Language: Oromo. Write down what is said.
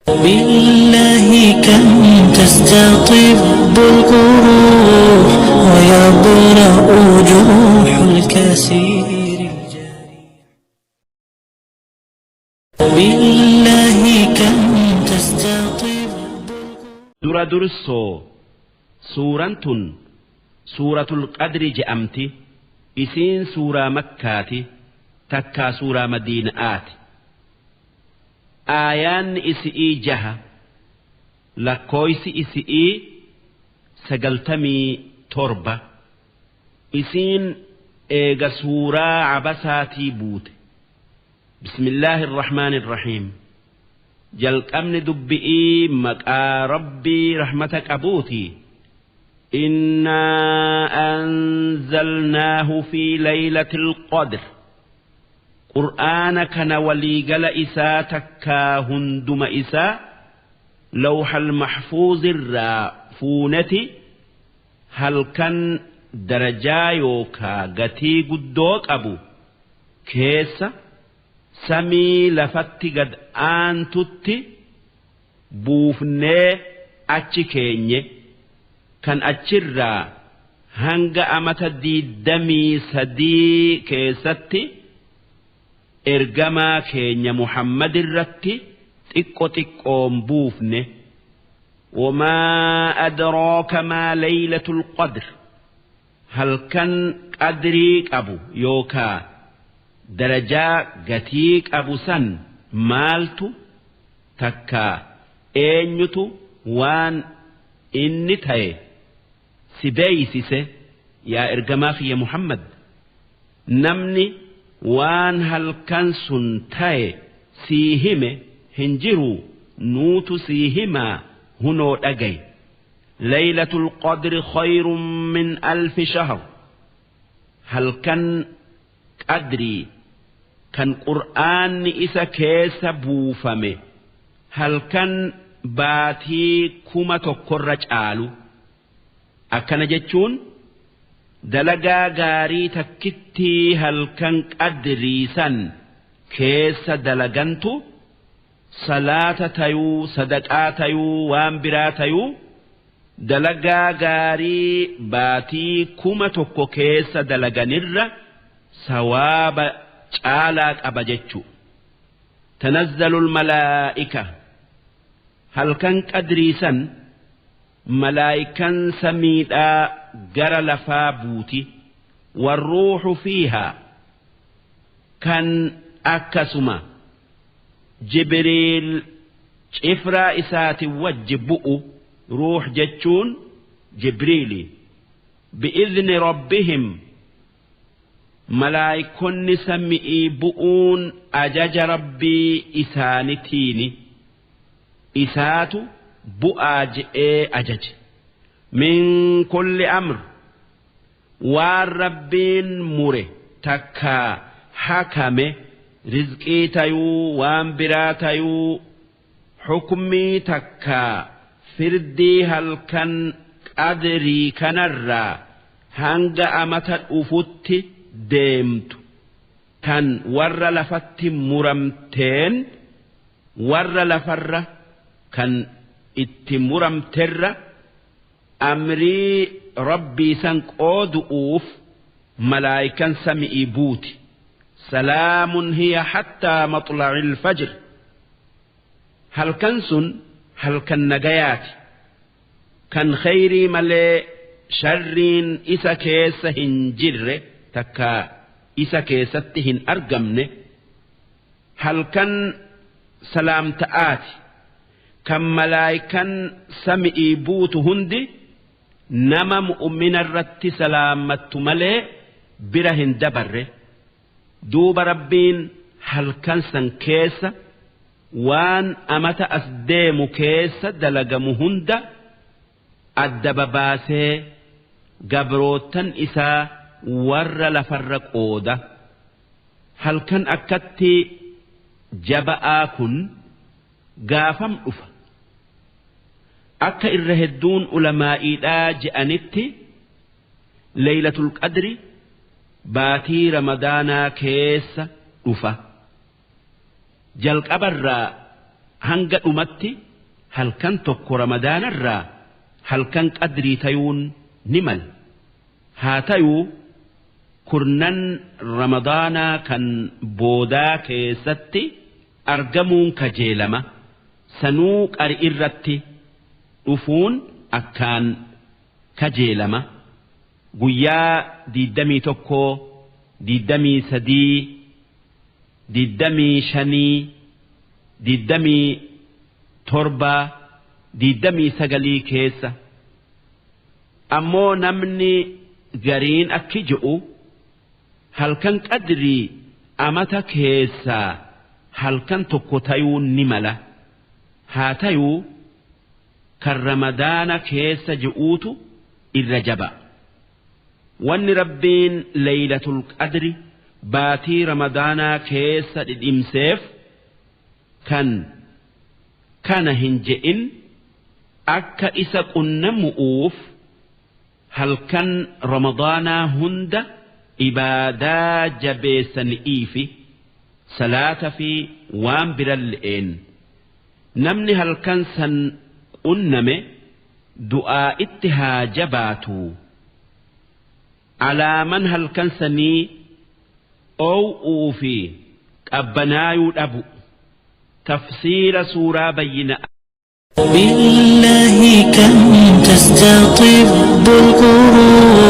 بالله كم تستطب القروح ويبرأ جروح الكثير بالله كم تستطب درا درسو سورة سورة القدر جأمتي إسين سورة مكاتي تكا سورة مدينة آيان إسئي جها لكويس إسئي سقلتمي تربة إسين إيغا سورة عبساتي بوت بسم الله الرحمن الرحيم جلق أمن دبئي مكا ربي رحمتك أبوتي إنا أنزلناه في ليلة القدر قرآن كان وليقل إساء تكا هندم إساء لوح المحفوظ الرافونة هل كان درجا يوكا قتي قدوك أبو كيس سمي لفتي قد آنتت بوفني أتشكيني كان أتشرا هنگ أمت دمي سدي كيستي ergamaa keenya Muhammad irratti xiqqoon buufne wamaa adraaka maa laylatul qadr halkan qadrii qabu yookaa darajaa gatii qabu san maaltu takkaa eenyutu waan inni ta'e si beeysise yaa ergamaa kiyya Muhammad namni waan halkan sun ta'e sii hime hin jiru nuutu sii himaa hunoo dhagay laylatul qadri khayrun min alfi shahr halkan qadrii kan qur'aanni isa keessa buufame halkan baatii 1,000 caalu akkana jechuun dalagaa gaarii takkittii halkan qadriisan keessa dalagantu salaata tayuu sadaqaa tayuu waan biraa tayuu dalagaa gaarii baatii 1,000 keessa dalaganirra sawaaba caalaa qaba jechu tanazzalul malaa'ika halkan qadriisan malaa'ikan samiidhaa gara lafaa buuti warruuxu fiihaa kan akkasuma jibriil cifraa isaati wajji bu'u ruux jechuun jibriili bi'izni rabbihim malaayikonni sami'ii bu'uun ajaja rabbii isaanitiini isaatu bu'aa je'ee ajaje من كل أمر والربين مره تكا حكمه رزقي تيو وانبرا تيو حكمي تكا فردي هل كان قدري كنرا هنگ أمتا أفت ديمت كان ور لفت مرمتين ور لفر كان اتمرمتر أمري ربي سنقودؤوف ملائكا سمئي بوتي سلام هي حتى مطلع الفجر هل كنسن هل كان نجيات كان خيري ملي شرين إسا كيس هنجر تكا إسا كيستهن أرقمن هل كان سلام تآتي كم ملائكا سمئي بوت هندي نما مؤمن الرت سلامت ملئ برهن دبر دوب ربين هل كان سن كيس وان أمت أسديم كيس دلق مهند الدب باسي قبروتن إسا ور لفرق أودا هل كان أكدت جبآكن قافم أفا akka irra hedduun ulamaa'iidhaa je'anitti laylatul qadri baatii ramadaanaa keessa dhufa jalqabarraa hanga dhumatti halkan tokko ramadaanarraa halkan qadrii tayuun ni mal haa tayuu kurnan ramadaanaa kan boodaa keessatti argamuun kajeelama sanuu qari irratti dhufuun akkaan kajeelama guyyaa 21 23 25 29 keessa ammoo namni gariin akki je'u halkan qadrii amata keessaa halkan tokko tayuu ni mala haa tayuu kan ramadaana keessa je'uutu irra jaba wanni rabbiin laylatul qadri baatii ramadaanaa keessa dhidhimseef kan kana hin je'in akka isa qunnamu'uuf halkan ramadaanaa hunda ibaadaa jabeessani'iifi salaata fi waan biralle'een namni halkan san qunname du'aa itti haa jabaatu alaaman halkan sanii oow'uu fi qabbanaayuu dhabu tafsiira suuraa bayyina بالله كم تستطيب القلوب